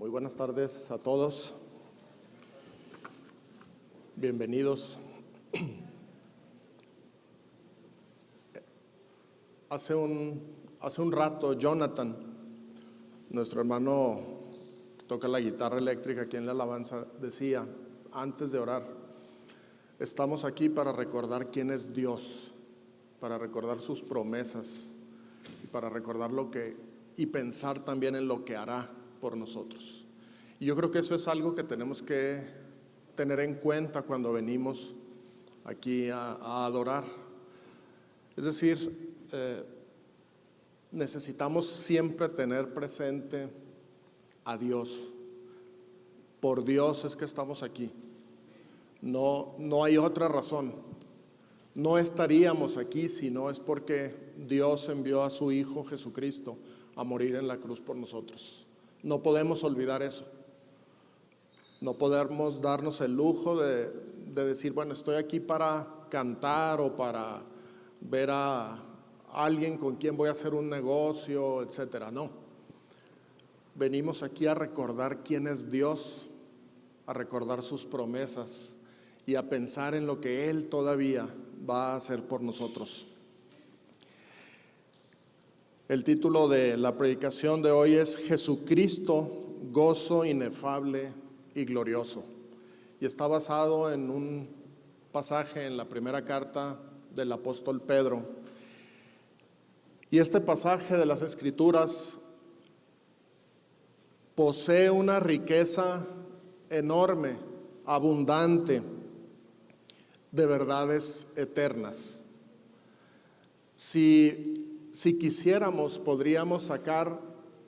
Muy buenas tardes a todos. Bienvenidos. Hace un rato, Jonathan, nuestro hermano que toca la guitarra eléctrica aquí en la alabanza, decía, antes de orar, estamos aquí para recordar quién es Dios, para recordar sus promesas y para recordar y pensar también en lo que hará por nosotros. Y yo creo que eso es algo que tenemos que tener en cuenta cuando venimos aquí a adorar. Es decir, necesitamos siempre tener presente a Dios. Por Dios es que estamos aquí. No hay otra razón. No estaríamos aquí si no es porque Dios envió a su Hijo Jesucristo a morir en la cruz por nosotros. No podemos olvidar eso. No podemos darnos el lujo de decir, bueno, estoy aquí para cantar o para ver a alguien con quien voy a hacer un negocio, etcétera. No. Venimos aquí a recordar quién es Dios, a recordar sus promesas y a pensar en lo que Él todavía va a hacer por nosotros. El título de la predicación de hoy es Jesucristo, gozo inefable y glorioso. Y está basado en un pasaje en la primera carta del apóstol Pedro. Y este pasaje de las Escrituras posee una riqueza enorme, abundante, de verdades eternas. Si quisiéramos, podríamos sacar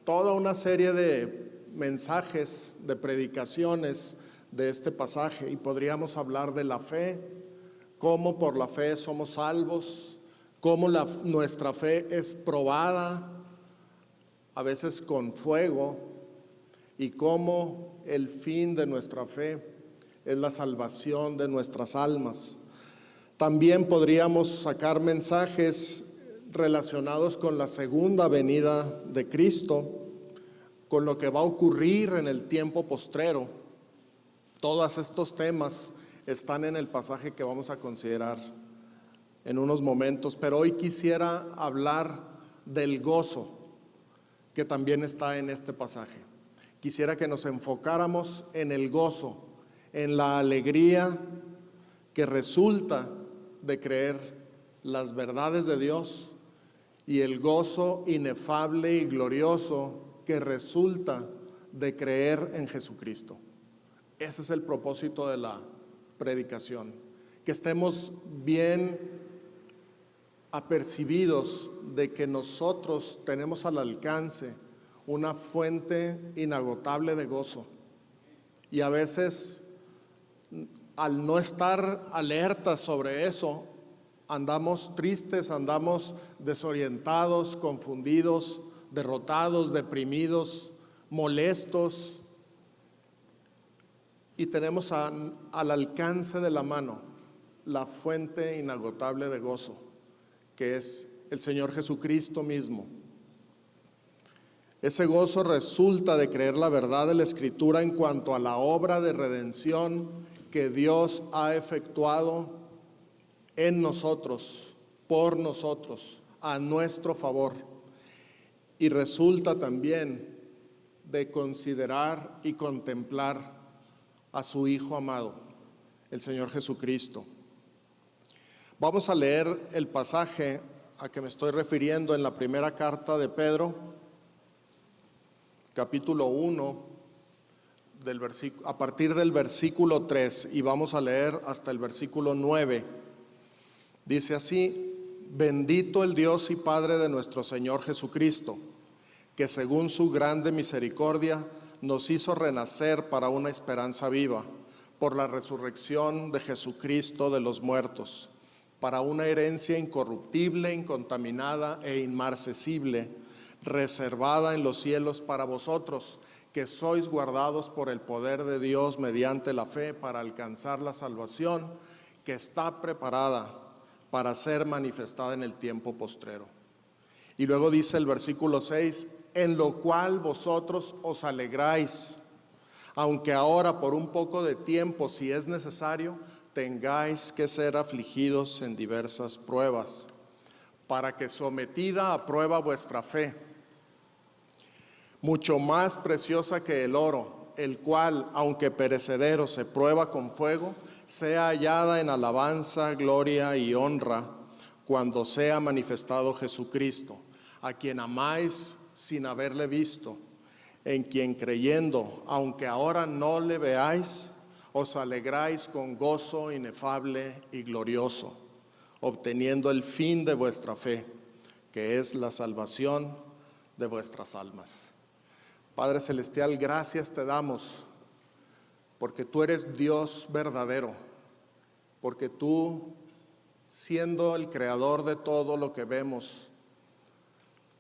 toda una serie de mensajes, de predicaciones de este pasaje y podríamos hablar de la fe, cómo por la fe somos salvos, cómo nuestra fe es probada, a veces con fuego, y cómo el fin de nuestra fe es la salvación de nuestras almas. También podríamos sacar mensajes relacionados con la segunda venida de Cristo, con lo que va a ocurrir en el tiempo postrero. Todos estos temas están en el pasaje que vamos a considerar en unos momentos, pero hoy quisiera hablar del gozo que también está en este pasaje. Quisiera que nos enfocáramos en el gozo, en la alegría que resulta de creer las verdades de Dios y el gozo inefable y glorioso que resulta de creer en Jesucristo. Ese es el propósito de la predicación, que estemos bien apercibidos de que nosotros tenemos al alcance una fuente inagotable de gozo. Y a veces, al no estar alertas sobre eso, andamos tristes, andamos desorientados, confundidos, derrotados, deprimidos, molestos, y tenemos al alcance de la mano la fuente inagotable de gozo, que es el Señor Jesucristo mismo. Ese gozo resulta de creer la verdad de la Escritura en cuanto a la obra de redención que Dios ha efectuado en nosotros, por nosotros, a nuestro favor. Y resulta también de considerar y contemplar a su Hijo amado, el Señor Jesucristo. Vamos a leer el pasaje a que me estoy refiriendo en la primera carta de Pedro, capítulo 1, a partir del versículo 3, y vamos a leer hasta el versículo 9. Dice así: bendito el Dios y Padre de nuestro Señor Jesucristo, que según su grande misericordia nos hizo renacer para una esperanza viva, por la resurrección de Jesucristo de los muertos, para una herencia incorruptible, incontaminada e inmarcesible, reservada en los cielos para vosotros, que sois guardados por el poder de Dios mediante la fe para alcanzar la salvación que está preparada para ser manifestada en el tiempo postrero. Y luego dice el versículo 6, en lo cual vosotros os alegráis aunque ahora por un poco de tiempo, si es necesario, tengáis que ser afligidos en diversas pruebas, para que sometida a prueba vuestra fe, mucho más preciosa que el oro, el cual, aunque perecedero, se prueba con fuego, sea hallada en alabanza, gloria y honra, cuando sea manifestado Jesucristo, a quien amáis sin haberle visto, en quien creyendo, aunque ahora no le veáis, os alegráis con gozo inefable y glorioso, obteniendo el fin de vuestra fe, que es la salvación de vuestras almas. Padre Celestial, gracias te damos, porque tú eres Dios verdadero, porque tú, siendo el creador de todo lo que vemos,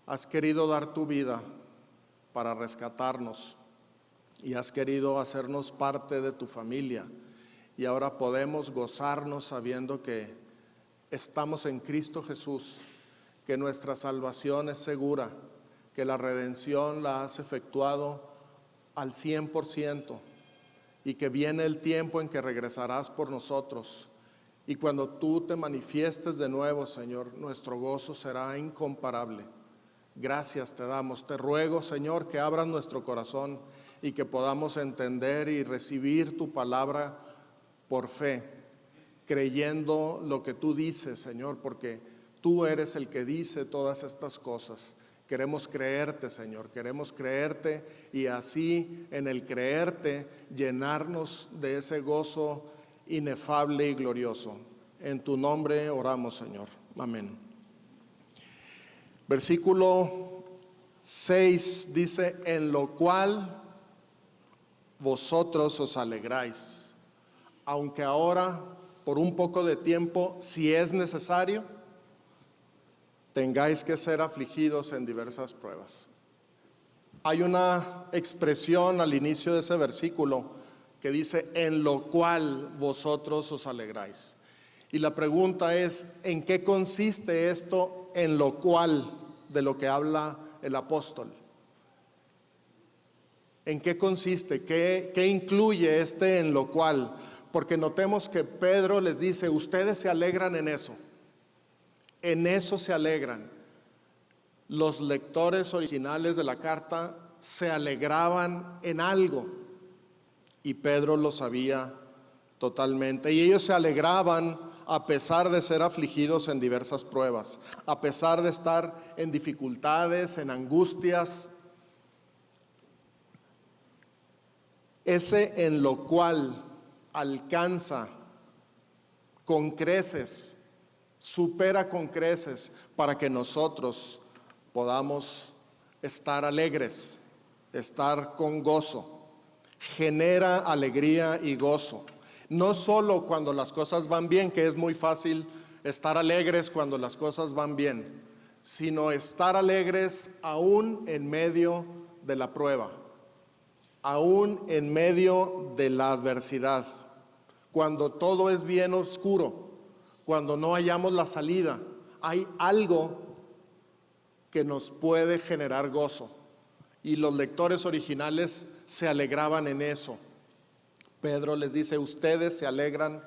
has querido dar tu vida para rescatarnos y has querido hacernos parte de tu familia, y ahora podemos gozarnos sabiendo que estamos en Cristo Jesús, que nuestra salvación es segura, que la redención la has efectuado al 100%, y que viene el tiempo en que regresarás por nosotros. Y cuando tú te manifiestes de nuevo, Señor, nuestro gozo será incomparable. Gracias te damos. Te ruego, Señor, que abras nuestro corazón y que podamos entender y recibir tu palabra por fe, creyendo lo que tú dices, Señor, porque tú eres el que dice todas estas cosas. Queremos creerte, Señor, queremos creerte, y así en el creerte llenarnos de ese gozo inefable y glorioso. En tu nombre oramos, Señor. Amén. Versículo 6 dice: en lo cual vosotros os alegráis, aunque ahora por un poco de tiempo, si es necesario, tengáis que ser afligidos en diversas pruebas. Hay una expresión al inicio de ese versículo que dice: en lo cual vosotros os alegráis. Y la pregunta es: ¿en qué consiste esto en lo cual de lo que habla el apóstol? ¿En qué consiste? ¿Qué incluye este en lo cual? Porque notemos que Pedro les dice: ustedes se alegran en eso se alegran. Los lectores originales de la carta se alegraban en algo, y Pedro lo sabía totalmente. Y ellos se alegraban a pesar de ser afligidos en diversas pruebas, a pesar de estar en dificultades, en angustias. Ese en lo cual alcanza con creces, supera con creces, para que nosotros podamos estar alegres, estar con gozo. Genera alegría y gozo. No solo cuando las cosas van bien, que es muy fácil estar alegres cuando las cosas van bien, sino estar alegres aún en medio de la prueba, aún en medio de la adversidad, cuando todo es bien oscuro, cuando no hallamos la salida. Hay algo que nos puede generar gozo, y los lectores originales se alegraban en eso. Pedro les dice: ustedes se alegran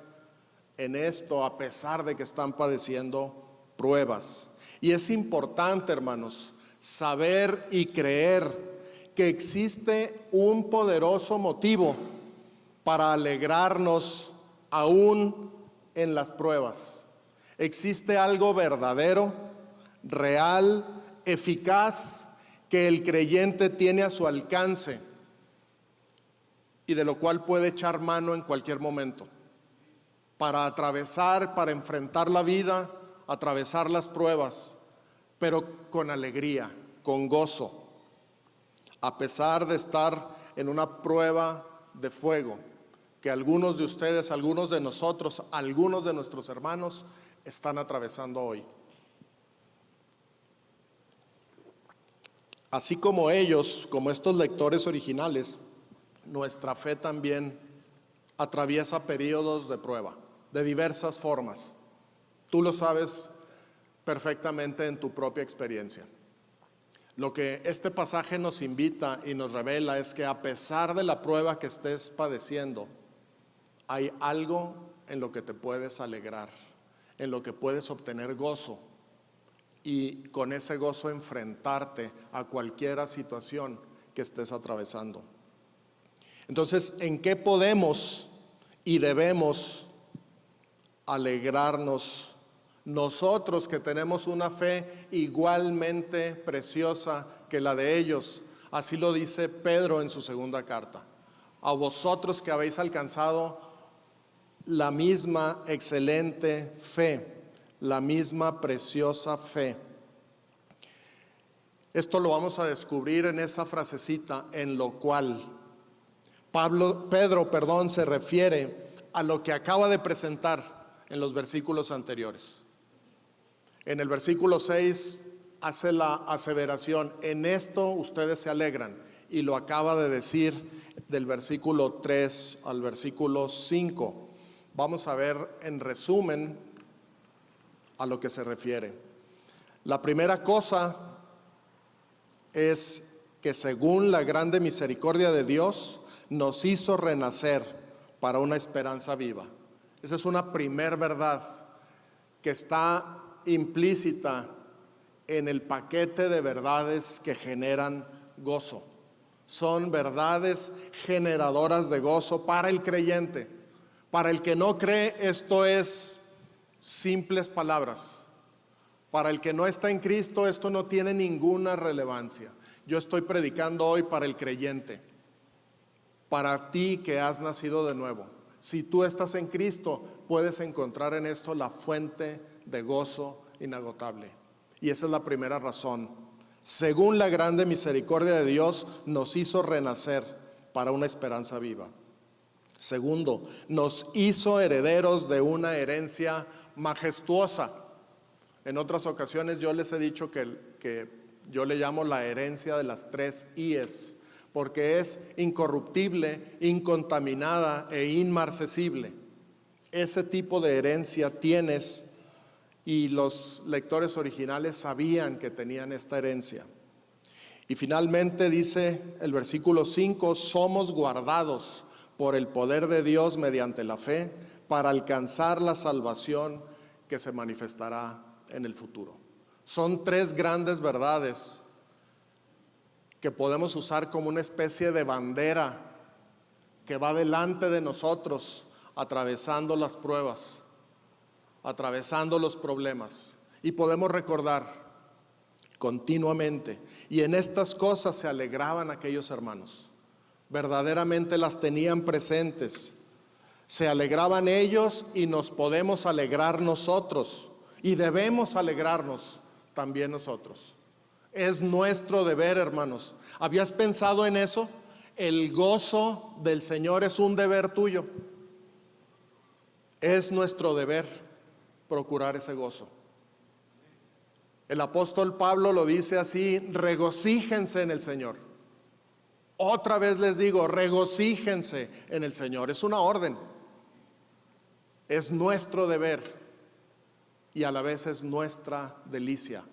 en esto a pesar de que están padeciendo pruebas. Y es importante, hermanos, saber y creer que existe un poderoso motivo para alegrarnos aún en las pruebas. Existe algo verdadero, real, eficaz, que el creyente tiene a su alcance y de lo cual puede echar mano en cualquier momento para atravesar, para enfrentar la vida, atravesar las pruebas, pero con alegría, con gozo, a pesar de estar en una prueba de fuego que algunos de ustedes, algunos de nosotros, algunos de nuestros hermanos están atravesando hoy. Así como ellos, como estos lectores originales, nuestra fe también atraviesa periodos de prueba, de diversas formas. Tú lo sabes perfectamente en tu propia experiencia. Lo que este pasaje nos invita y nos revela es que a pesar de la prueba que estés padeciendo, hay algo en lo que te puedes alegrar, en lo que puedes obtener gozo y con ese gozo enfrentarte a cualquier situación que estés atravesando. Entonces, ¿en qué podemos y debemos alegrarnos nosotros que tenemos una fe igualmente preciosa que la de ellos? Así lo dice Pedro en su segunda carta. A vosotros que habéis alcanzado la misma excelente fe, la misma preciosa fe. Esto lo vamos a descubrir en esa frasecita, en lo cual Pedro se refiere a lo que acaba de presentar en los versículos anteriores. En el versículo 6 hace la aseveración, en esto ustedes se alegran, y lo acaba de decir del versículo 3 al versículo 5. Vamos a ver en resumen a lo que se refiere. La primera cosa es que según la grande misericordia de Dios, nos hizo renacer para una esperanza viva. Esa es una primer verdad que está implícita en el paquete de verdades que generan gozo. Son verdades generadoras de gozo para el creyente. Para el que no cree, esto es simples palabras. Para el que no está en Cristo, esto no tiene ninguna relevancia. Yo estoy predicando hoy para el creyente, para ti que has nacido de nuevo. Si tú estás en Cristo, puedes encontrar en esto la fuente de gozo inagotable. Y esa es la primera razón. Según la grande misericordia de Dios, nos hizo renacer para una esperanza viva. Segundo, nos hizo herederos de una herencia majestuosa. En otras ocasiones yo les he dicho que yo le llamo la herencia de las 3 I's, porque es incorruptible, incontaminada e inmarcesible. Ese tipo de herencia tienes, y los lectores originales sabían que tenían esta herencia. Y finalmente dice el versículo 5, somos guardados por el poder de Dios mediante la fe para alcanzar la salvación que se manifestará en el futuro. Son 3 grandes verdades que podemos usar como una especie de bandera que va delante de nosotros, atravesando las pruebas, atravesando los problemas, y podemos recordar continuamente. Y en estas cosas se alegraban aquellos hermanos, verdaderamente las tenían presentes. Se alegraban ellos y nos podemos alegrar nosotros, y debemos alegrarnos también nosotros. Es nuestro deber, hermanos. ¿Habías pensado en eso? El gozo del Señor es un deber tuyo. Es nuestro deber procurar ese gozo. El apóstol Pablo lo dice así: regocíjense en el Señor. Otra vez les digo, regocíjense en el Señor. Es una orden. Es nuestro deber y a la vez es nuestra delicia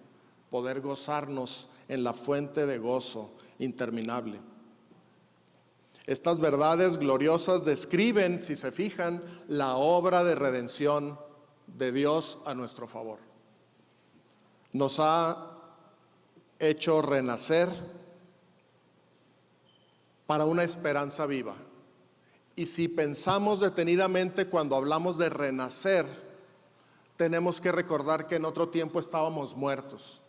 poder gozarnos en la fuente de gozo interminable. Estas verdades gloriosas describen, si se fijan, la obra de redención de Dios a nuestro favor. Nos ha hecho renacer para una esperanza viva. Y si pensamos detenidamente cuando hablamos de renacer, tenemos que recordar que en otro tiempo estábamos muertos.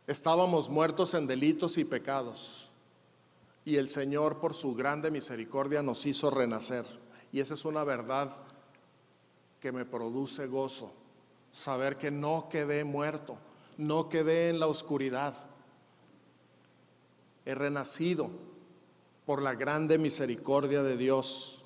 Estábamos muertos en delitos y pecados. Y el Señor, por su grande misericordia, nos hizo renacer. Y esa es una verdad que me produce gozo. Saber que no quedé muerto, no quedé en la oscuridad. He renacido por la grande misericordia de Dios.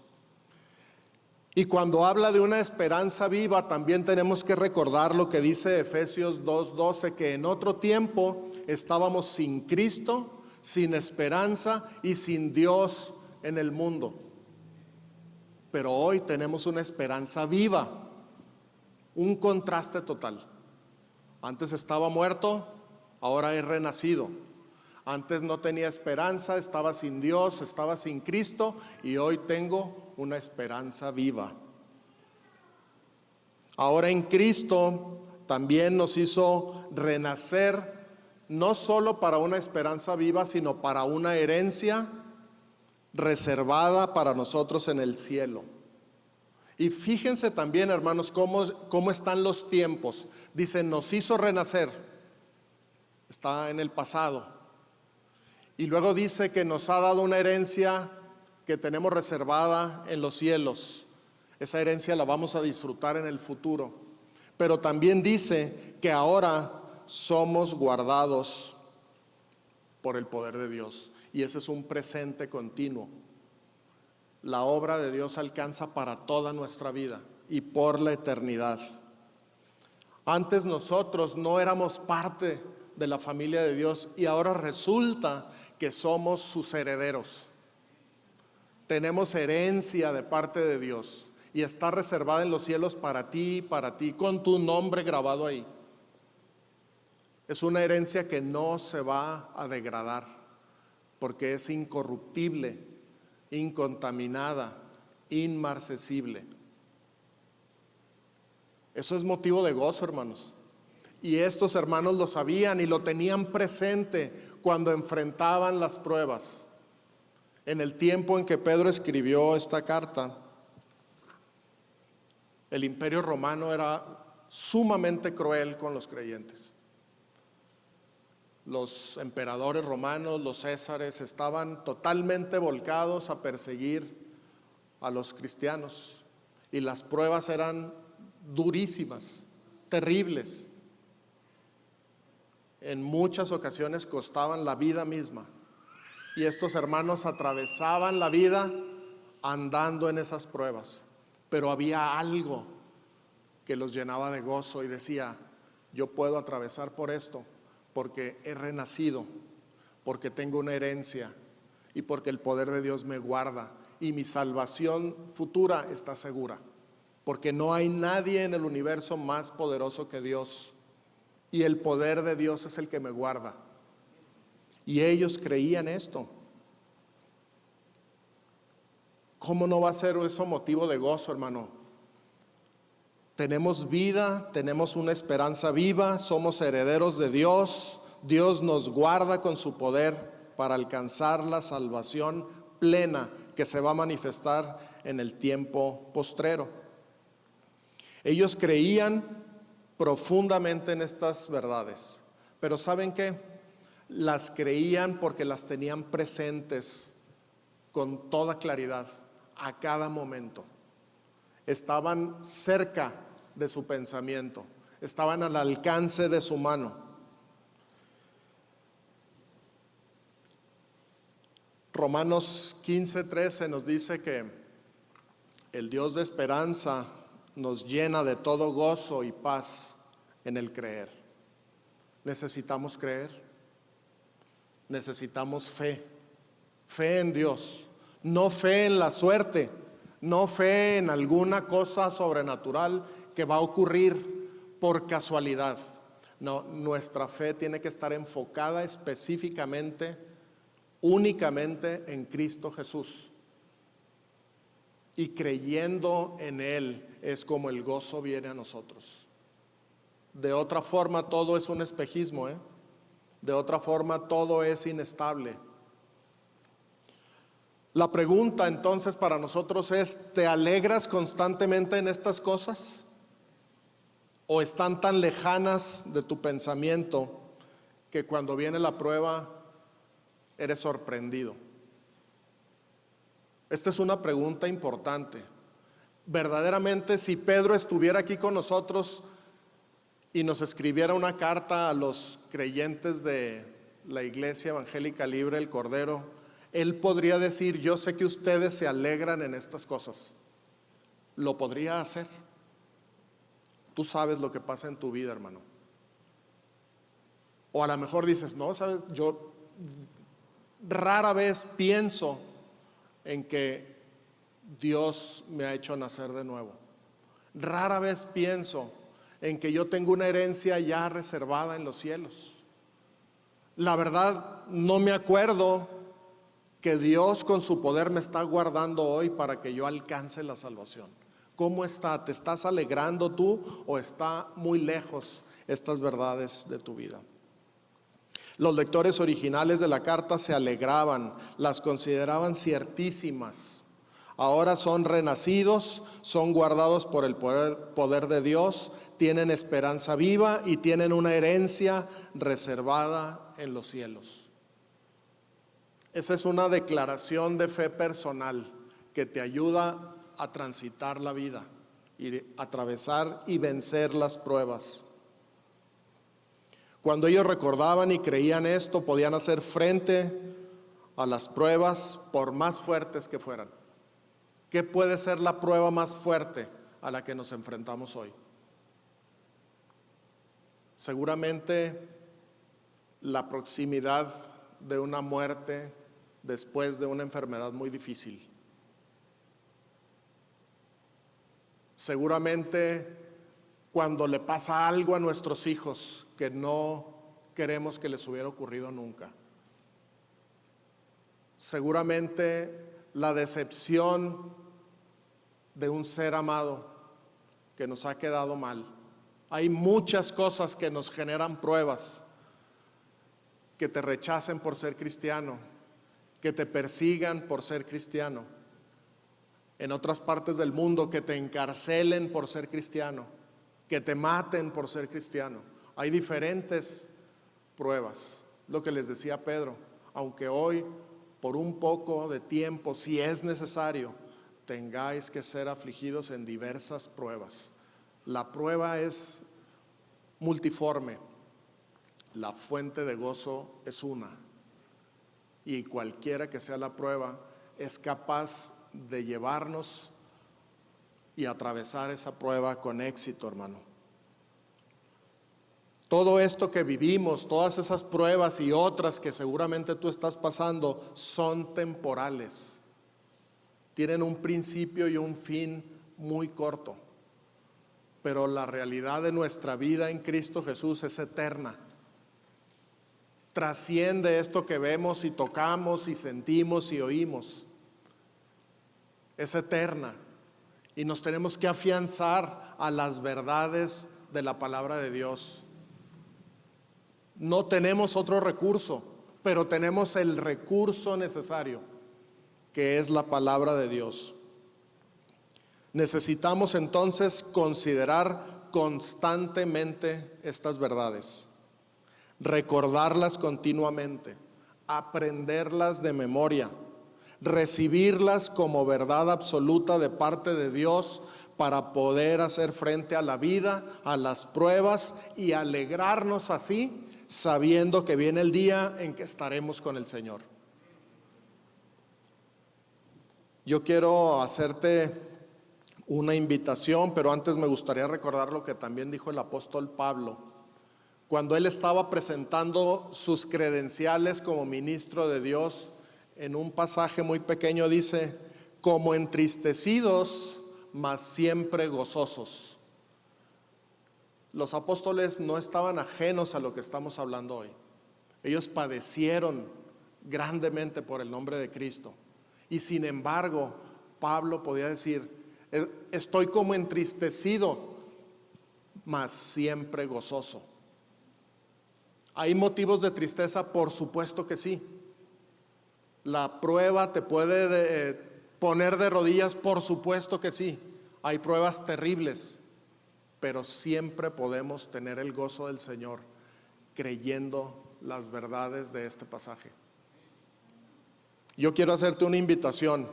Y cuando habla de una esperanza viva, también tenemos que recordar lo que dice Efesios 2:12, que en otro tiempo estábamos sin Cristo, sin esperanza y sin Dios en el mundo. Pero hoy tenemos una esperanza viva, un contraste total. Antes estaba muerto, ahora he renacido. Antes no tenía esperanza, estaba sin Dios, estaba sin Cristo, y hoy tengo una esperanza viva. Ahora en Cristo también nos hizo renacer, no solo para una esperanza viva, sino para una herencia reservada para nosotros en el cielo. Y fíjense también, hermanos, cómo están los tiempos. Dice, nos hizo renacer, está en el pasado. Y luego dice que nos ha dado una herencia que tenemos reservada en los cielos. Esa herencia la vamos a disfrutar en el futuro. Pero también dice que ahora somos guardados por el poder de Dios. Y ese es un presente continuo. La obra de Dios alcanza para toda nuestra vida y por la eternidad. Antes nosotros no éramos parte de la familia de Dios y ahora resulta que somos sus herederos. Tenemos herencia de parte de Dios y está reservada en los cielos para ti, con tu nombre grabado ahí. Es una herencia que no se va a degradar porque es incorruptible, incontaminada, inmarcesible. Eso es motivo de gozo, hermanos. Y estos hermanos lo sabían y lo tenían presente cuando enfrentaban las pruebas. En el tiempo en que Pedro escribió esta carta, el Imperio Romano era sumamente cruel con los creyentes. Los emperadores romanos, los césares, estaban totalmente volcados a perseguir a los cristianos. Y las pruebas eran durísimas, terribles. En muchas ocasiones costaban la vida misma. Y estos hermanos atravesaban la vida andando en esas pruebas. Pero había algo que los llenaba de gozo y decía, yo puedo atravesar por esto porque he renacido, porque tengo una herencia y porque el poder de Dios me guarda y mi salvación futura está segura. Porque no hay nadie en el universo más poderoso que Dios y el poder de Dios es el que me guarda. Y ellos creían esto. ¿Cómo no va a ser eso motivo de gozo, hermano? Tenemos vida, tenemos una esperanza viva, somos herederos de Dios. Dios nos guarda con su poder para alcanzar la salvación plena que se va a manifestar en el tiempo postrero. Ellos creían profundamente en estas verdades, pero ¿saben qué? Las creían porque las tenían presentes con toda claridad a cada momento. Estaban cerca de su pensamiento, estaban al alcance de su mano. Romanos 15:13 nos dice que el Dios de esperanza nos llena de todo gozo y paz en el creer. Necesitamos creer, necesitamos fe, fe en Dios, no fe en la suerte, no fe en alguna cosa sobrenatural que va a ocurrir por casualidad. No, nuestra fe tiene que estar enfocada específicamente, únicamente en Cristo Jesús. Y creyendo en Él es como el gozo viene a nosotros. De otra forma todo es un espejismo, De otra forma todo es inestable. La pregunta entonces para nosotros es, ¿te alegras constantemente en estas cosas? ¿O están tan lejanas de tu pensamiento que cuando viene la prueba eres sorprendido? Esta es una pregunta importante. Verdaderamente, si Pedro estuviera aquí con nosotros y nos escribiera una carta a los creyentes de la Iglesia Evangélica Libre del Cordero, él podría decir, yo sé que ustedes se alegran en estas cosas. Lo podría hacer. Tú sabes lo que pasa en tu vida, hermano. O a lo mejor dices, no, sabes, yo rara vez pienso en que Dios me ha hecho nacer de nuevo. Rara vez pienso en que yo tengo una herencia ya reservada en los cielos. La verdad, no me acuerdo que Dios con su poder me está guardando hoy para que yo alcance la salvación. ¿Cómo está? ¿Te estás alegrando tú o está muy lejos estas verdades de tu vida? Los lectores originales de la carta se alegraban, las consideraban ciertísimas. Ahora son renacidos, son guardados por el poder de Dios, tienen esperanza viva y tienen una herencia reservada en los cielos. Esa es una declaración de fe personal que te ayuda a transitar la vida y atravesar y vencer las pruebas. Cuando ellos recordaban y creían esto, podían hacer frente a las pruebas por más fuertes que fueran. ¿Qué puede ser la prueba más fuerte a la que nos enfrentamos hoy? Seguramente la proximidad de una muerte después de una enfermedad muy difícil. Seguramente cuando le pasa algo a nuestros hijos que no queremos que les hubiera ocurrido nunca. Seguramente la decepción de un ser amado que nos ha quedado mal. Hay muchas cosas que nos generan pruebas, que te rechacen por ser cristiano, que te persigan por ser cristiano, en otras partes del mundo que te encarcelen por ser cristiano, que te maten por ser cristiano. Hay diferentes pruebas, lo que les decía Pedro, aunque hoy por un poco de tiempo, si es necesario, tengáis que ser afligidos en diversas pruebas. La prueba es multiforme, la fuente de gozo es una, y cualquiera que sea la prueba es capaz de llevarnos y atravesar esa prueba con éxito, hermano. Todo esto que vivimos, todas esas pruebas y otras que seguramente tú estás pasando, son temporales. Tienen un principio y un fin muy corto. Pero la realidad de nuestra vida en Cristo Jesús es eterna. Trasciende esto que vemos y tocamos y sentimos y oímos. Es eterna. Y nos tenemos que afianzar a las verdades de la palabra de Dios. No tenemos otro recurso, pero tenemos el recurso necesario, que es la palabra de Dios. Necesitamos entonces considerar constantemente estas verdades, recordarlas continuamente, aprenderlas de memoria, recibirlas como verdad absoluta de parte de Dios para poder hacer frente a la vida, a las pruebas y alegrarnos así, sabiendo que viene el día en que estaremos con el Señor. Yo quiero hacerte una invitación, pero antes me gustaría recordar lo que también dijo el apóstol Pablo, cuando él estaba presentando sus credenciales como ministro de Dios. En un pasaje muy pequeño dice, como entristecidos, mas siempre gozosos. Los apóstoles no estaban ajenos a lo que estamos hablando hoy. Ellos padecieron grandemente por el nombre de Cristo. Y sin embargo, Pablo podía decir, estoy como entristecido, mas siempre gozoso. ¿Hay motivos de tristeza? Por supuesto que sí. La prueba te puede poner de rodillas, por supuesto que sí. Hay pruebas terribles, pero siempre podemos tener el gozo del Señor creyendo las verdades de este pasaje. Yo quiero hacerte una invitación.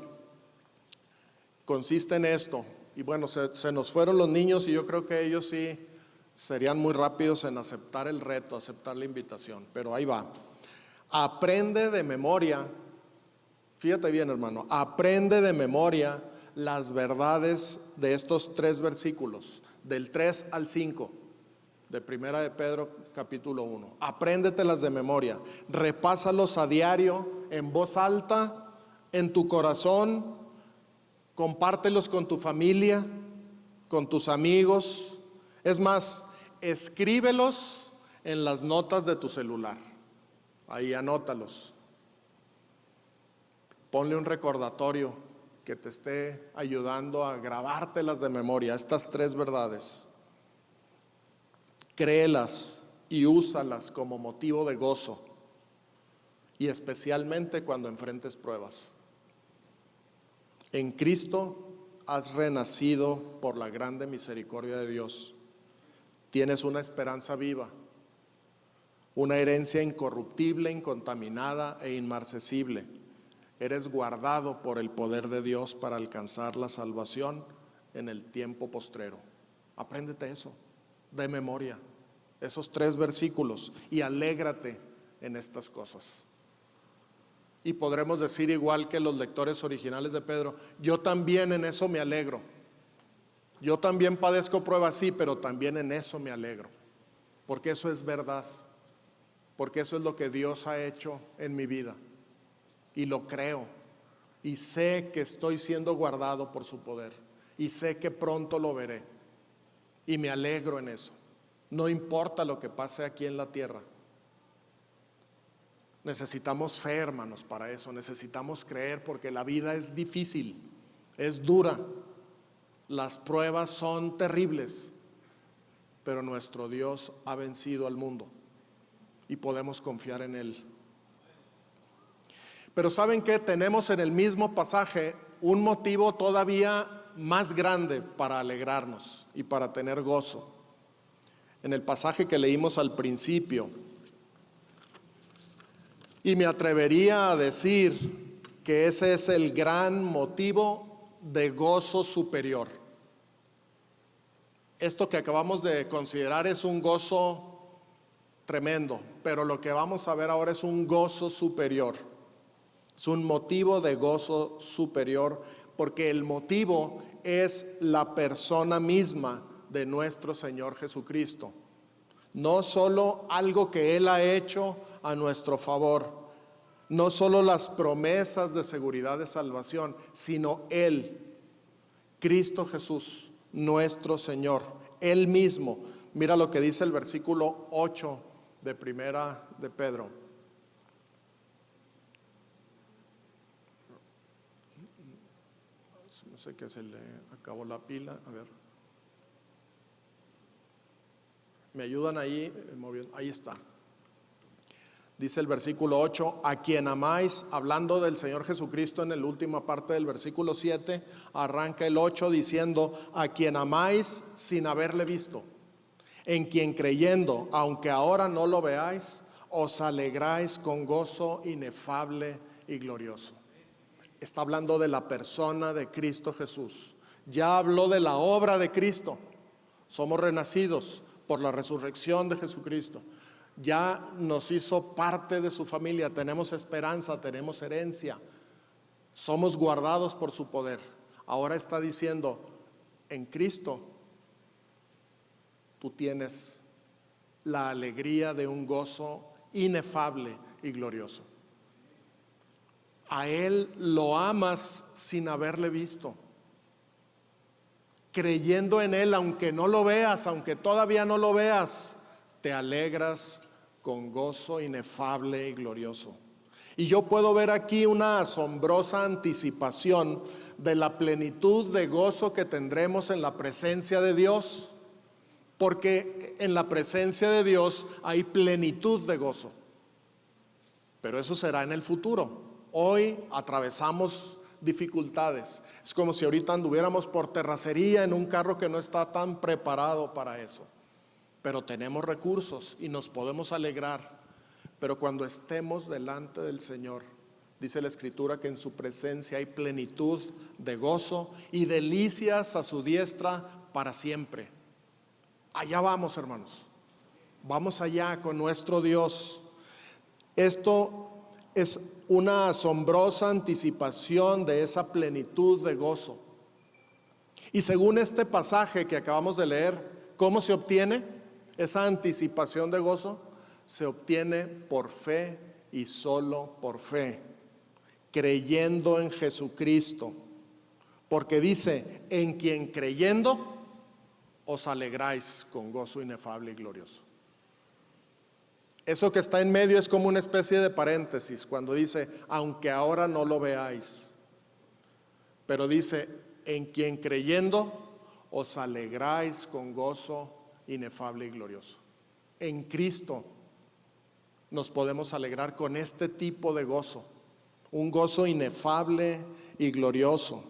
Consiste en esto. Y bueno, se nos fueron los niños y yo creo que ellos sí serían muy rápidos en aceptar el reto, aceptar la invitación. Pero ahí va. Aprende de memoria. Fíjate bien, hermano, aprende de memoria las verdades de estos 3 versículos, del 3 al 5, de Primera de Pedro, capítulo 1. Apréndetelas de memoria, repásalos a diario, en voz alta, en tu corazón, compártelos con tu familia, con tus amigos. Es más, escríbelos en las notas de tu celular. Ahí anótalos. Ponle un recordatorio que te esté ayudando a grabártelas de memoria, estas 3 verdades. Créelas y úsalas como motivo de gozo, y especialmente cuando enfrentes pruebas. En Cristo has renacido por la grande misericordia de Dios. Tienes una esperanza viva, una herencia incorruptible, incontaminada e inmarcesible. Eres guardado por el poder de Dios para alcanzar la salvación en el tiempo postrero. Apréndete eso de memoria, esos 3 versículos, y alégrate en estas cosas. Y podremos decir, igual que los lectores originales de Pedro, yo también en eso me alegro. Yo también padezco pruebas, sí, pero también en eso me alegro, porque eso es verdad, porque eso es lo que Dios ha hecho en mi vida, y lo creo, y sé que estoy siendo guardado por su poder, y sé que pronto lo veré, y me alegro en eso. No importa lo que pase aquí en la tierra. Necesitamos fe, hermanos, para eso. Necesitamos creer, porque la vida es difícil, es dura. Las pruebas son terribles, pero nuestro Dios ha vencido al mundo y podemos confiar en Él. Pero ¿saben qué? Tenemos en el mismo pasaje un motivo todavía más grande para alegrarnos y para tener gozo. En el pasaje que leímos al principio, y me atrevería a decir que ese es el gran motivo de gozo superior. Esto que acabamos de considerar es un gozo tremendo, pero lo que vamos a ver ahora es un gozo superior. Es un motivo de gozo superior, porque el motivo es la persona misma de nuestro Señor Jesucristo. No solo algo que Él ha hecho a nuestro favor, no solo las promesas de seguridad de salvación, sino Él, Cristo Jesús, nuestro Señor, Él mismo. Mira lo que dice el versículo 8 de Primera de Pedro. No sé qué, se le acabó la pila, a ver. ¿Me ayudan ahí? Ahí está. Dice el versículo 8, a quien amáis, hablando del Señor Jesucristo. En la última parte del versículo 7, arranca el 8 diciendo, a quien amáis sin haberle visto, en quien creyendo, aunque ahora no lo veáis, os alegráis con gozo inefable y glorioso. Está hablando de la persona de Cristo Jesús. Ya habló de la obra de Cristo. Somos renacidos por la resurrección de Jesucristo. Ya nos hizo parte de su familia, tenemos esperanza, tenemos herencia, somos guardados por su poder. Ahora está diciendo, en Cristo tú tienes la alegría de un gozo inefable y glorioso. A Él lo amas sin haberle visto, creyendo en Él, aunque no lo veas, aunque todavía no lo veas, te alegras con gozo inefable y glorioso. Y yo puedo ver aquí una asombrosa anticipación de la plenitud de gozo que tendremos en la presencia de Dios, porque en la presencia de Dios hay plenitud de gozo, pero eso será en el futuro. Hoy atravesamos dificultades. Es como si ahorita anduviéramos por terracería en un carro que no está tan preparado para eso. Pero tenemos recursos y nos podemos alegrar. Pero cuando estemos delante del Señor, dice la Escritura que en su presencia hay plenitud de gozo y delicias a su diestra para siempre. Allá vamos, hermanos. Vamos allá con nuestro Dios. Esto es una asombrosa anticipación de esa plenitud de gozo. Y según este pasaje que acabamos de leer, ¿cómo se obtiene esa anticipación de gozo? Se obtiene por fe y solo por fe, creyendo en Jesucristo. Porque dice, en quien creyendo os alegráis con gozo inefable y glorioso. Eso que está en medio es como una especie de paréntesis, cuando dice, aunque ahora no lo veáis. Pero dice, en quien creyendo os alegráis con gozo inefable y glorioso. En Cristo nos podemos alegrar con este tipo de gozo, un gozo inefable y glorioso.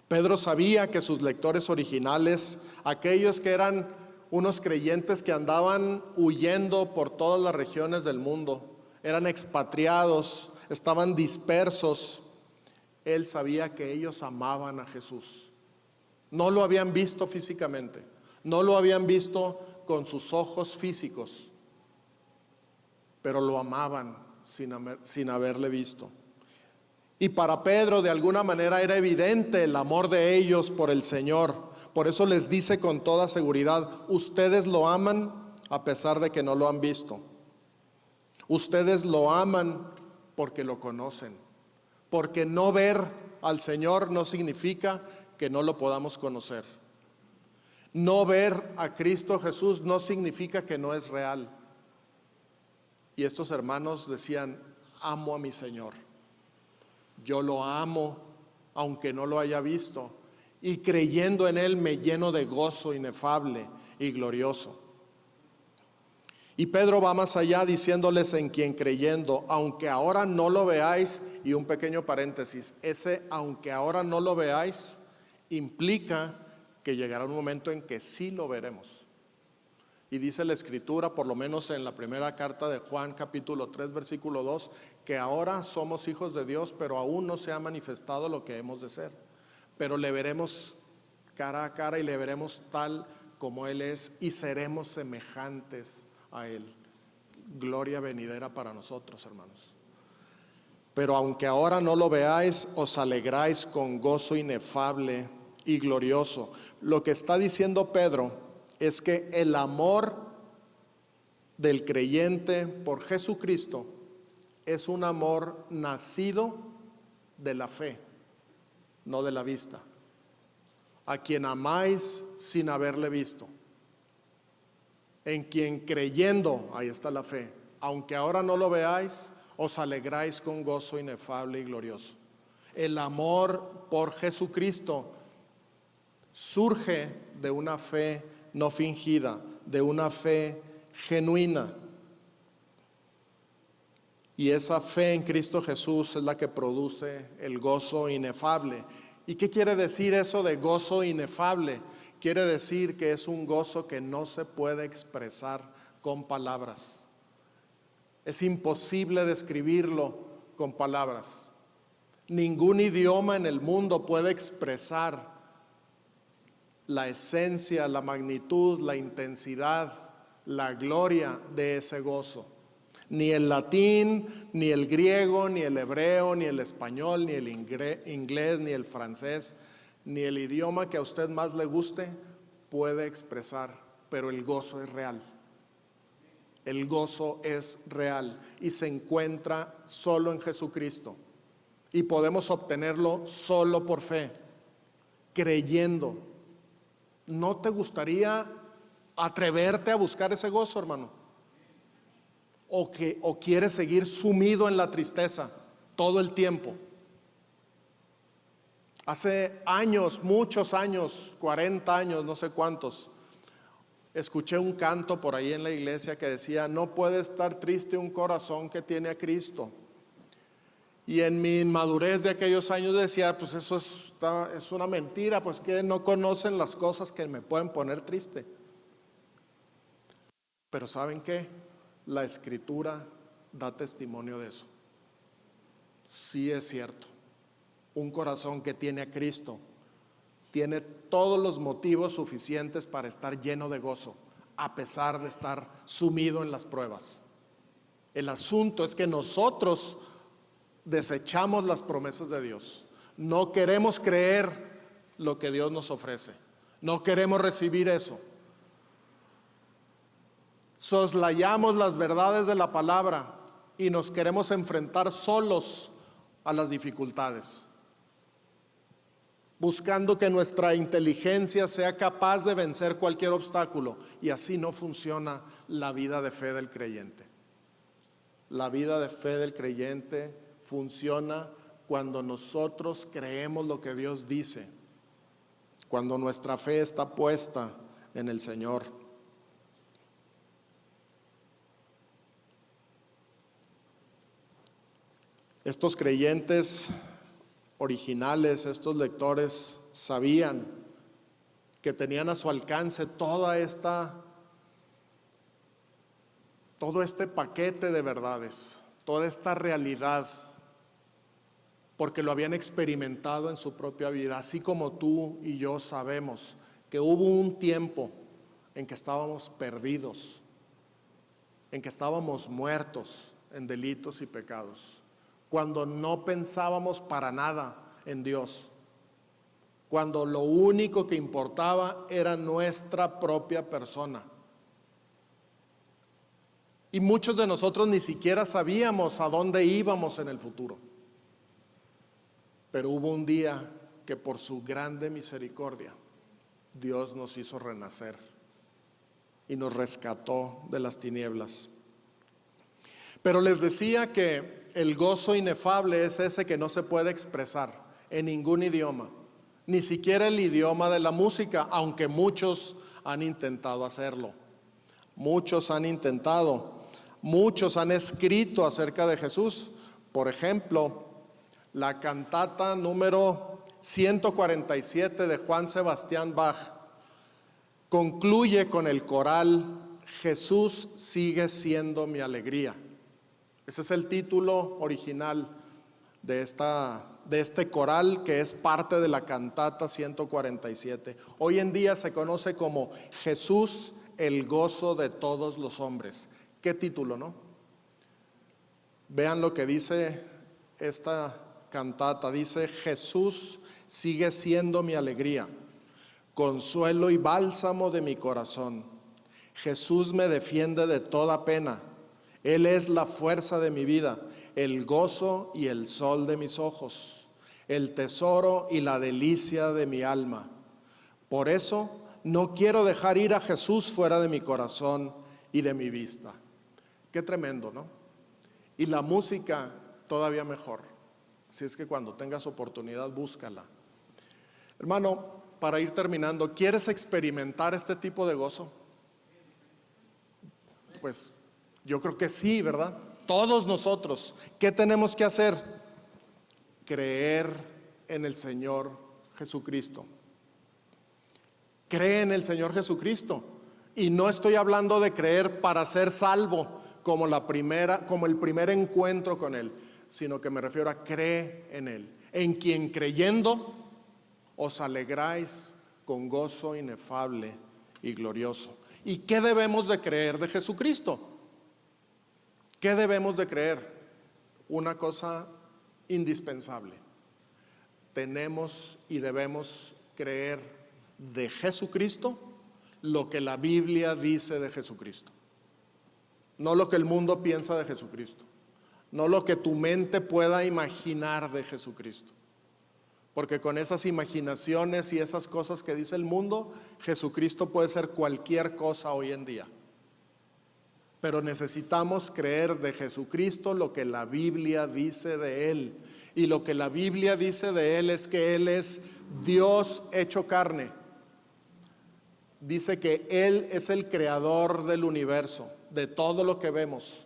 Pedro sabía que sus lectores originales, aquellos que eran unos creyentes que andaban huyendo por todas las regiones del mundo, eran expatriados, estaban dispersos, él sabía que ellos amaban a Jesús. No lo habían visto físicamente, no lo habían visto con sus ojos físicos, pero lo amaban sin haberle visto. Y para Pedro de alguna manera era evidente el amor de ellos por el Señor. Por eso les dice con toda seguridad, ustedes lo aman a pesar de que no lo han visto. Ustedes lo aman porque lo conocen. Porque no ver al Señor no significa que no lo podamos conocer. No ver a Cristo Jesús no significa que no es real. Y estos hermanos decían, amo a mi Señor. Yo lo amo, aunque no lo haya visto, y creyendo en Él me lleno de gozo inefable y glorioso. Y Pedro va más allá diciéndoles en quien creyendo, aunque ahora no lo veáis, y un pequeño paréntesis, ese aunque ahora no lo veáis, implica que llegará un momento en que sí lo veremos. Y dice la Escritura, por lo menos en la primera carta de Juan, capítulo 3, versículo 2, que ahora somos hijos de Dios, pero aún no se ha manifestado lo que hemos de ser. Pero le veremos cara a cara y le veremos tal como Él es y seremos semejantes a Él. Gloria venidera para nosotros, hermanos. Pero aunque ahora no lo veáis, os alegráis con gozo inefable y glorioso. Lo que está diciendo Pedro es que el amor del creyente por Jesucristo es un amor nacido de la fe, no de la vista. A quien amáis sin haberle visto. En quien creyendo, ahí está la fe, aunque ahora no lo veáis, os alegráis con gozo inefable y glorioso. El amor por Jesucristo surge de una fe no fingida, de una fe genuina. Y esa fe en Cristo Jesús es la que produce el gozo inefable. ¿Y qué quiere decir eso de gozo inefable? Quiere decir que es un gozo que no se puede expresar con palabras. Es imposible describirlo con palabras. Ningún idioma en el mundo puede expresar la esencia, la magnitud, la intensidad, la gloria de ese gozo. Ni el latín, ni el griego, ni el hebreo, ni el español, ni el inglés, ni el francés, ni el idioma que a usted más le guste puede expresar, pero el gozo es real. El gozo es real y se encuentra solo en Jesucristo. Y podemos obtenerlo solo por fe, creyendo. ¿No te gustaría atreverte a buscar ese gozo, hermano? ¿O quieres seguir sumido en la tristeza todo el tiempo? Hace años, muchos años, 40 años, no sé cuántos, escuché un canto por ahí en la iglesia que decía, no puede estar triste un corazón que tiene a Cristo. Y en mi inmadurez de aquellos años decía, pues eso es una mentira, pues que no conocen las cosas que me pueden poner triste. Pero ¿saben qué? La Escritura da testimonio de eso. Sí es cierto. Un corazón que tiene a Cristo tiene todos los motivos suficientes para estar lleno de gozo, a pesar de estar sumido en las pruebas. El asunto es que nosotros desechamos las promesas de Dios. No queremos creer lo que Dios nos ofrece. No queremos recibir eso. Soslayamos las verdades de la palabra y nos queremos enfrentar solos a las dificultades. buscando que nuestra inteligencia sea capaz de vencer cualquier obstáculo. Y así no funciona la vida de fe del creyente. La vida de fe del creyente funciona cuando nosotros creemos lo que Dios dice, cuando nuestra fe está puesta en el Señor. Estos creyentes originales, estos lectores, sabían que tenían a su alcance todo este paquete de verdades, toda esta realidad, porque lo habían experimentado en su propia vida, así como tú y yo sabemos que hubo un tiempo en que estábamos perdidos, en que estábamos muertos en delitos y pecados, cuando no pensábamos para nada en Dios, cuando lo único que importaba era nuestra propia persona. Y muchos de nosotros ni siquiera sabíamos a dónde íbamos en el futuro. Pero hubo un día que por su grande misericordia, Dios nos hizo renacer y nos rescató de las tinieblas. Pero les decía que el gozo inefable es ese que no se puede expresar en ningún idioma, ni siquiera el idioma de la música, aunque muchos han intentado hacerlo. Muchos han intentado, muchos han escrito acerca de Jesús. Por ejemplo, la cantata número 147 de Juan Sebastián Bach concluye con el coral Jesús sigue siendo mi alegría. Ese es el título original de este coral, que es parte de la cantata 147. Hoy en día se conoce como Jesús, el gozo de todos los hombres. ¿Qué título, no? Vean lo que dice esta cantata. Dice: Jesús sigue siendo mi alegría, consuelo y bálsamo de mi corazón. Jesús me defiende de toda pena. Él es la fuerza de mi vida, el gozo y el sol de mis ojos, el tesoro y la delicia de mi alma. Por eso no quiero dejar ir a Jesús fuera de mi corazón y de mi vista. Qué tremendo, ¿no? Y la música todavía mejor. Así es que cuando tengas oportunidad, búscala. Hermano, para ir terminando, ¿quieres experimentar este tipo de gozo? Pues yo creo que sí, ¿verdad? Todos nosotros, ¿qué tenemos que hacer? Creer en el Señor Jesucristo. Cree en el Señor Jesucristo. Y no estoy hablando de creer para ser salvo, como el primer encuentro con Él, sino que me refiero a cree en Él, en quien creyendo os alegráis con gozo inefable y glorioso. ¿Y qué debemos de creer de Jesucristo? ¿Qué debemos de creer? Una cosa indispensable. Tenemos y debemos creer de Jesucristo lo que la Biblia dice de Jesucristo. No lo que el mundo piensa de Jesucristo. No lo que tu mente pueda imaginar de Jesucristo. Porque con esas imaginaciones y esas cosas que dice el mundo, Jesucristo puede ser cualquier cosa hoy en día. Pero necesitamos creer de Jesucristo lo que la Biblia dice de Él. Y lo que la Biblia dice de Él es que Él es Dios hecho carne. Dice que Él es el creador del universo, de todo lo que vemos.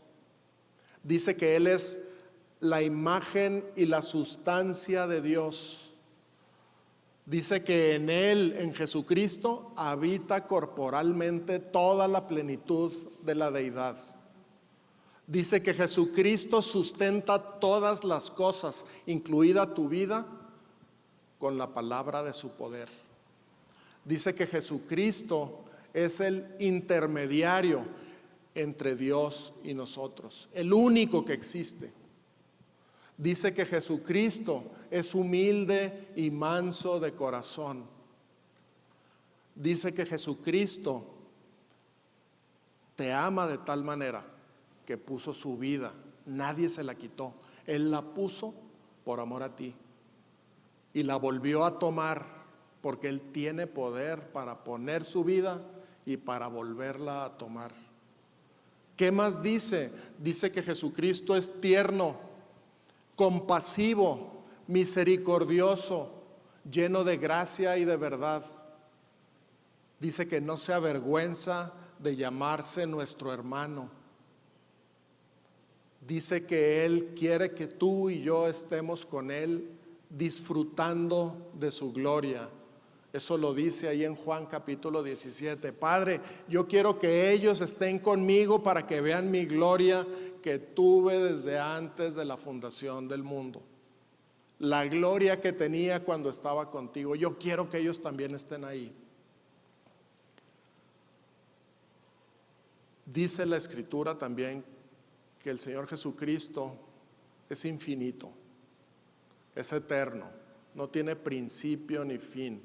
Dice que Él es la imagen y la sustancia de Dios. Dice que en Él, en Jesucristo, habita corporalmente toda la plenitud de la deidad. Dice que Jesucristo sustenta todas las cosas, incluida tu vida, con la palabra de su poder. Dice que Jesucristo es el intermediario entre Dios y nosotros, el único que existe. Dice que Jesucristo es humilde y manso de corazón. Dice que Jesucristo te ama de tal manera que puso su vida. Nadie se la quitó. Él la puso por amor a ti. y la volvió a tomar, porque Él tiene poder para poner su vida y para volverla a tomar. ¿Qué más dice? Dice que Jesucristo es tierno, compasivo, misericordioso, lleno de gracia y de verdad. Dice que no se avergüenza de llamarse nuestro hermano. Dice que Él quiere que tú y yo estemos con Él disfrutando de su gloria. Eso lo dice ahí en Juan capítulo 17. Padre, yo quiero que ellos estén conmigo para que vean mi gloria que tuve desde antes de la fundación del mundo. La gloria que tenía cuando estaba contigo. Yo quiero que ellos también estén ahí. Dice la Escritura también que el Señor Jesucristo es infinito, es eterno, no tiene principio ni fin.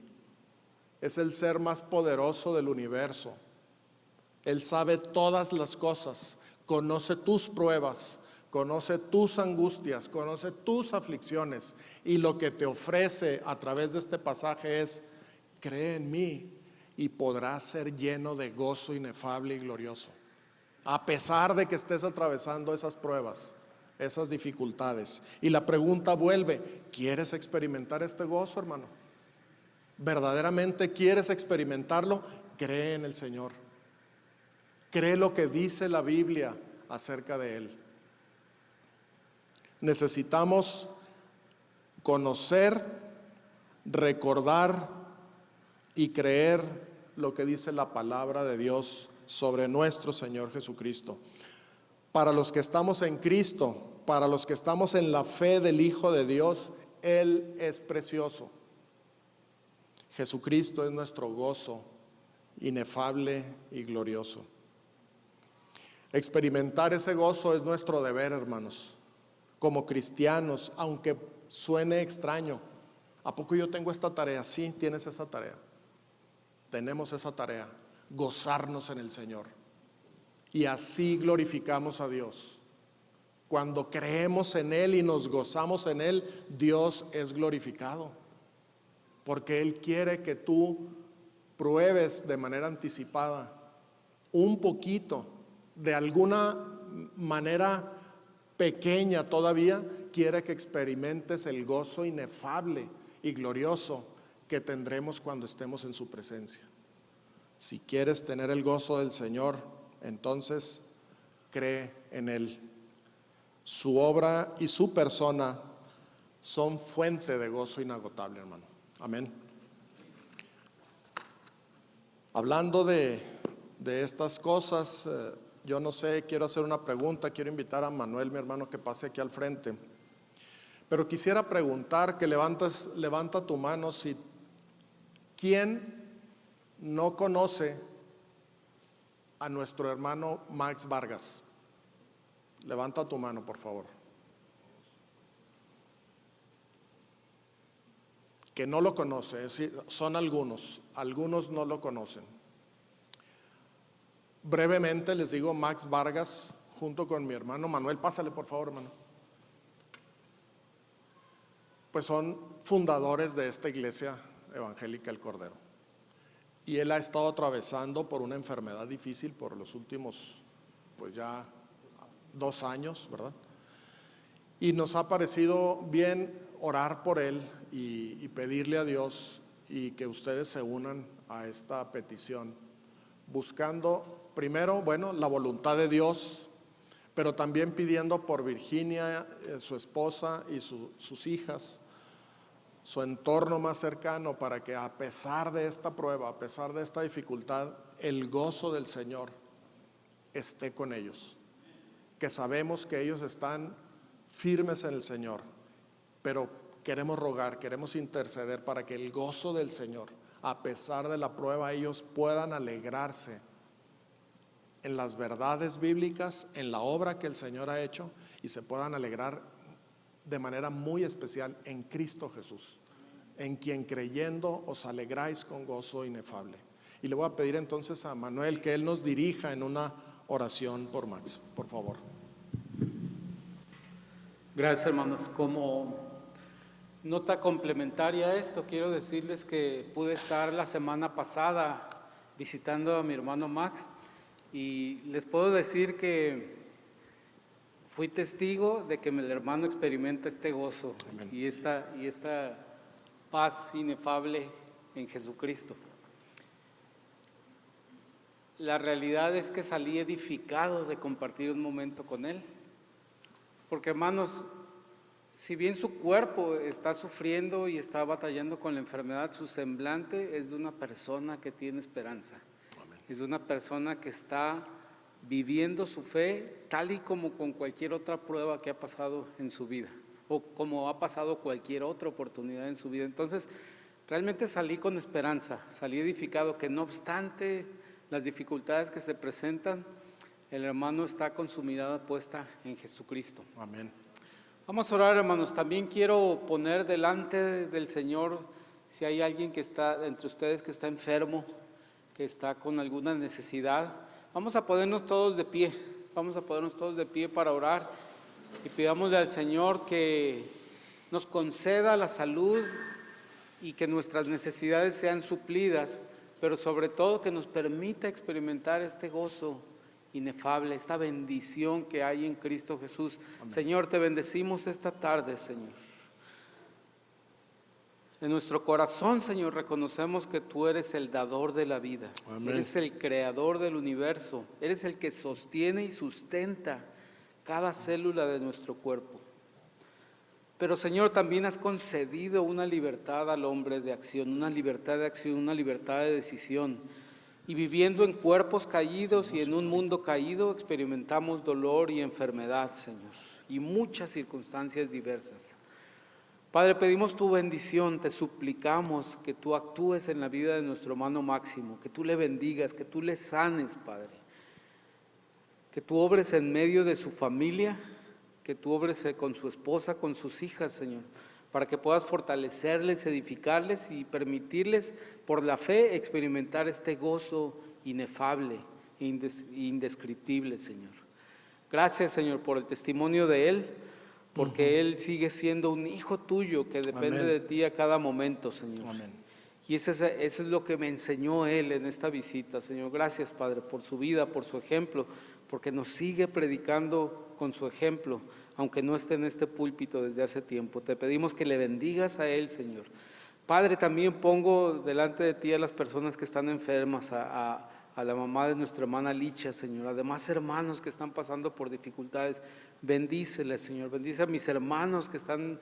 Es el ser más poderoso del universo. Él sabe todas las cosas, conoce tus pruebas, conoce tus angustias, conoce tus aflicciones, y lo que te ofrece a través de este pasaje es: cree en mí y podrás ser lleno de gozo inefable y glorioso. A pesar de que estés atravesando esas pruebas, esas dificultades. Y la pregunta vuelve: ¿quieres experimentar este gozo, hermano? ¿Verdaderamente quieres experimentarlo? Cree en el Señor. Cree lo que dice la Biblia acerca de Él. Necesitamos conocer, recordar y creer lo que dice la palabra de Dios sobre nuestro Señor Jesucristo. Para los que estamos en Cristo, para los que estamos en la fe del Hijo de Dios, Él es precioso. Jesucristo es nuestro gozo inefable y glorioso. Experimentar ese gozo es nuestro deber, hermanos, como cristianos, aunque suene extraño. ¿A poco yo tengo esta tarea? Sí, tienes esa tarea. Tenemos esa tarea, gozarnos en el Señor. Y así glorificamos a Dios. Cuando creemos en Él y nos gozamos en Él, Dios es glorificado. Porque Él quiere que tú pruebes de manera anticipada un poquito, de alguna manera pequeña todavía, quiere que experimentes el gozo inefable y glorioso que tendremos cuando estemos en su presencia. Si quieres tener el gozo del Señor, entonces cree en Él. Su obra y su persona son fuente de gozo inagotable, hermano. Amén. Hablando de estas cosas, yo no sé, quiero hacer una pregunta, quiero invitar a Manuel, mi hermano, que pase aquí al frente. Pero quisiera preguntar, que levanta tu mano, si ¿quién no conoce a nuestro hermano Max Vargas? Levanta tu mano, por favor. Que no lo conoce, son algunos no lo conocen. Brevemente les digo, Max Vargas, junto con mi hermano Manuel, pásale por favor, hermano, pues son fundadores de esta iglesia evangélica El Cordero. Y él ha estado atravesando por una enfermedad difícil por los últimos, pues ya 2 años, ¿verdad? Y nos ha parecido bien orar por él y pedirle a Dios y que ustedes se unan a esta petición, buscando primero, bueno, la voluntad de Dios, pero también pidiendo por Virginia, su esposa y sus hijas, su entorno más cercano, para que a pesar de esta prueba, a pesar de esta dificultad, el gozo del Señor esté con ellos. Que sabemos que ellos están firmes en el Señor, pero queremos rogar, queremos interceder para que el gozo del Señor, a pesar de la prueba, ellos puedan alegrarse en las verdades bíblicas, en la obra que el Señor ha hecho, y se puedan alegrar de manera muy especial en Cristo Jesús, en quien creyendo os alegráis con gozo inefable. Y le voy a pedir entonces a Manuel que él nos dirija en una oración por Max, por favor. Gracias, hermanos. Como Nota complementaria a esto, quiero decirles que pude estar la semana pasada visitando a mi hermano Max y les puedo decir que fui testigo de que el hermano experimenta este gozo y esta paz inefable en Jesucristo. La realidad es que salí edificado de compartir un momento con él, porque hermanos, si bien su cuerpo está sufriendo y está batallando con la enfermedad, su semblante es de una persona que tiene esperanza. Amén. Es de una persona que está viviendo su fe tal y como con cualquier otra prueba que ha pasado en su vida o como ha pasado cualquier otra oportunidad en su vida. Entonces, realmente salí con esperanza, salí edificado que no obstante las dificultades que se presentan, el hermano está con su mirada puesta en Jesucristo. Amén. Vamos a orar, hermanos. También quiero poner delante del Señor, si hay alguien que está entre ustedes que está enfermo, que está con alguna necesidad, vamos a ponernos todos de pie. Vamos a ponernos todos de pie para orar y pidámosle al Señor que nos conceda la salud y que nuestras necesidades sean suplidas, pero sobre todo que nos permita experimentar este gozo inefable, esta bendición que hay en Cristo Jesús. Amén. Señor, te bendecimos esta tarde, Señor. En nuestro corazón, Señor, reconocemos que tú eres el dador de la vida. Amén. Eres el creador del universo, eres el que sostiene y sustenta cada célula de nuestro cuerpo. Pero, Señor, también has concedido una libertad al hombre de acción, una libertad de decisión. Y viviendo en cuerpos caídos y en un mundo caído, experimentamos dolor y enfermedad, Señor, y muchas circunstancias diversas. Padre, pedimos tu bendición, te suplicamos que tú actúes en la vida de nuestro hermano Máximo, que tú le bendigas, que tú le sanes, Padre, que tú obres en medio de su familia, que tú obres con su esposa, con sus hijas, Señor, para que puedas fortalecerles, edificarles y permitirles por la fe experimentar este gozo inefable e indescriptible, Señor. Gracias, Señor, por el testimonio de él, porque él sigue siendo un hijo tuyo que depende Amén. De ti a cada momento, Señor. Amén. Y eso es lo que me enseñó él en esta visita, Señor. Gracias, Padre, por su vida, por su ejemplo, porque nos sigue predicando con su ejemplo, aunque no esté en este púlpito desde hace tiempo. Te pedimos que le bendigas a él, Señor. Padre, también pongo delante de ti a las personas que están enfermas, a la mamá de nuestra hermana Licha, Señor, además hermanos que están pasando por dificultades. Bendíceles, Señor, bendice a mis hermanos que están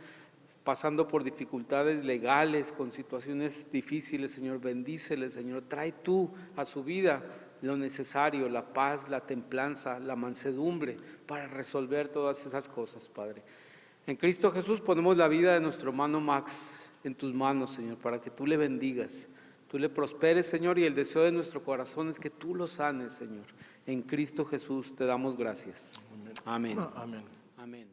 pasando por dificultades legales, con situaciones difíciles, Señor, bendíceles, Señor, trae tú a su vida lo necesario, la paz, la templanza, la mansedumbre para resolver todas esas cosas, Padre. En Cristo Jesús ponemos la vida de nuestro hermano Max en tus manos, Señor, para que tú le bendigas, tú le prosperes, Señor, y el deseo de nuestro corazón es que tú lo sanes, Señor. En Cristo Jesús te damos gracias. Amén. Amén. Amén.